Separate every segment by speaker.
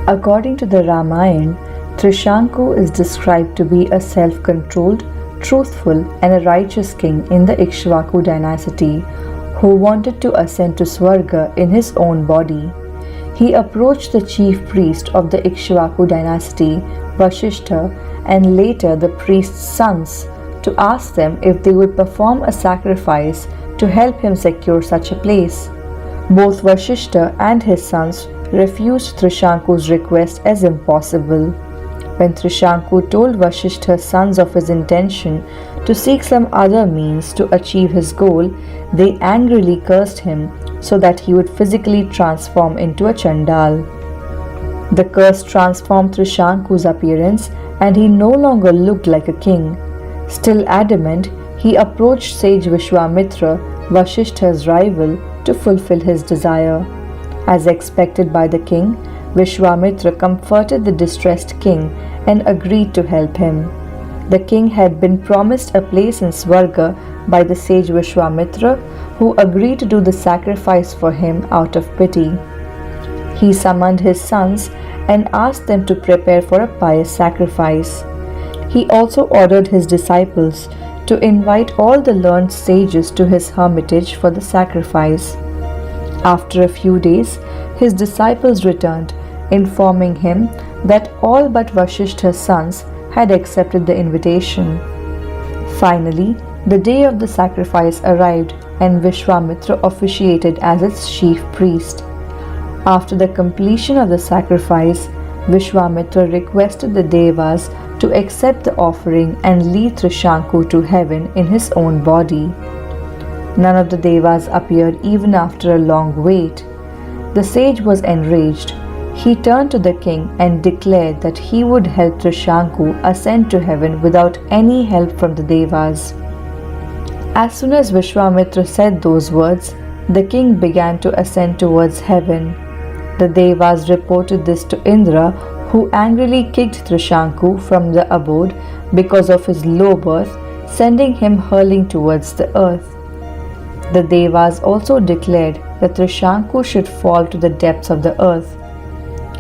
Speaker 1: According to the Ramayana, Trishanku is described to be a self-controlled, truthful and a righteous king in the Ikshvaku dynasty who wanted to ascend to Swarga in his own body. He approached the chief priest of the Ikshvaku dynasty, Vasishtha, and later the priest's sons to ask them if they would perform a sacrifice to help him secure such a place. Both Vasishtha and his sons refused Trishanku's request as impossible. When Trishanku told Vasishtha's sons of his intention to seek some other means to achieve his goal, they angrily cursed him so that he would physically transform into a Chandal. The curse transformed Trishanku's appearance and he no longer looked like a king. Still adamant, he approached sage Vishwamitra, Vasishtha's rival, to fulfill his desire. As expected by the king, Vishwamitra comforted the distressed king and agreed to help him. The king had been promised a place in Swarga by the sage Vishwamitra, who agreed to do the sacrifice for him out of pity. He summoned his sons and asked them to prepare for a pious sacrifice. He also ordered his disciples to invite all the learned sages to his hermitage for the sacrifice. After a few days, his disciples returned, informing him that all but Vasishtha's sons had accepted the invitation. Finally, the day of the sacrifice arrived and Vishwamitra officiated as its chief priest. After the completion of the sacrifice, Vishwamitra requested the Devas to accept the offering and lead Trishanku to heaven in his own body. None of the Devas appeared even after a long wait. The sage was enraged. He turned to the king and declared that he would help Trishanku ascend to heaven without any help from the Devas. As soon as Vishwamitra said those words, the king began to ascend towards heaven. The Devas reported this to Indra, who angrily kicked Trishanku from the abode because of his low birth, sending him hurling towards the earth. The Devas also declared that Trishanku should fall to the depths of the earth.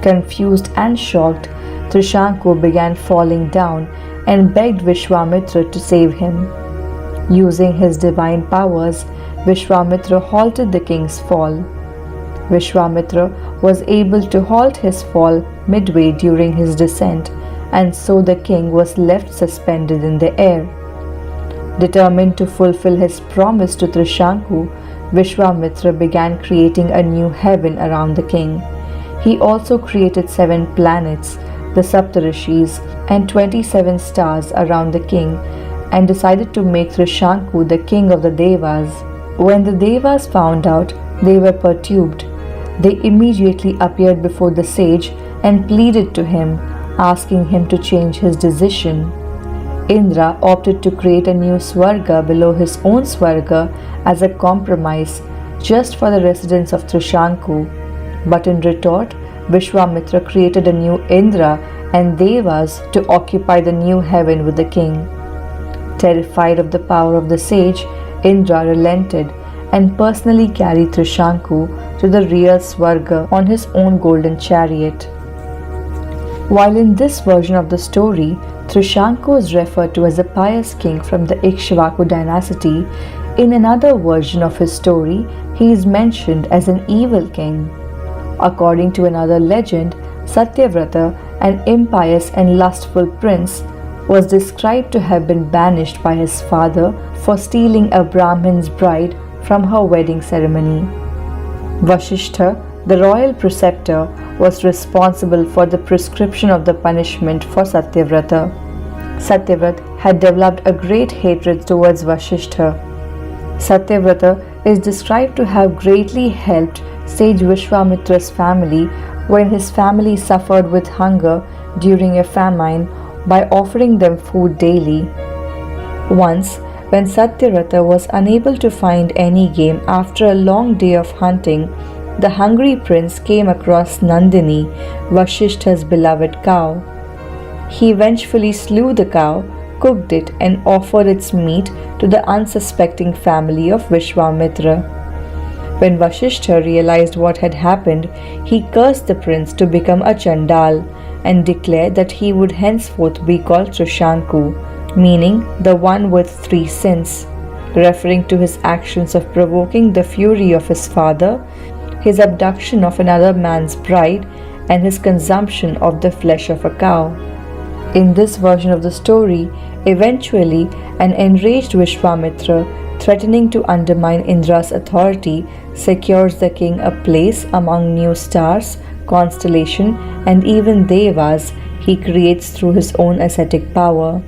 Speaker 1: Confused and shocked, Trishanku began falling down and begged Vishwamitra to save him. Using his divine powers, Vishwamitra halted the king's fall. Vishwamitra was able to halt his fall midway during his descent, and so the king was left suspended in the air. Determined to fulfill his promise to Trishanku, Vishwamitra began creating a new heaven around the king. He also created 7 planets, the Saptarishis, and 27 stars around the king, and decided to make Trishanku the king of the Devas. When the Devas found out, they were perturbed. They immediately appeared before the sage and pleaded to him, asking him to change his decision. Indra opted to create a new Swarga below his own Swarga as a compromise just for the residents of Trishanku. But in retort, Vishwamitra created a new Indra and Devas to occupy the new heaven with the king. Terrified of the power of the sage, Indra relented and personally carried Trishanku to the real Swarga on his own golden chariot. While in this version of the story, Trishanku is referred to as a pious king from the Ikshvaku dynasty, in another version of his story, he is mentioned as an evil king. According to another legend, Satyavrata, an impious and lustful prince, was described to have been banished by his father for stealing a Brahmin's bride from her wedding ceremony. Vasishtha, the royal preceptor, was responsible for the prescription of the punishment for Satyavrata. Satyavrata had developed a great hatred towards Vasishtha. Satyavrata is described to have greatly helped sage Vishwamitra's family when his family suffered with hunger during a famine by offering them food daily. Once, when Satyavrata was unable to find any game after a long day of hunting, the hungry prince came across Nandini, Vasishtha's beloved cow. He vengefully slew the cow, cooked it, and offered its meat to the unsuspecting family of Vishwamitra. When Vashishta realized what had happened, he cursed the prince to become a Chandal and declared that he would henceforth be called Trishanku, meaning the one with three sins, referring to his actions of provoking the fury of his father, his abduction of another man's bride, and his consumption of the flesh of a cow. In this version of the story, eventually an enraged Vishwamitra, threatening to undermine Indra's authority, secures the king a place among new stars, constellation, and even devas he creates through his own ascetic power.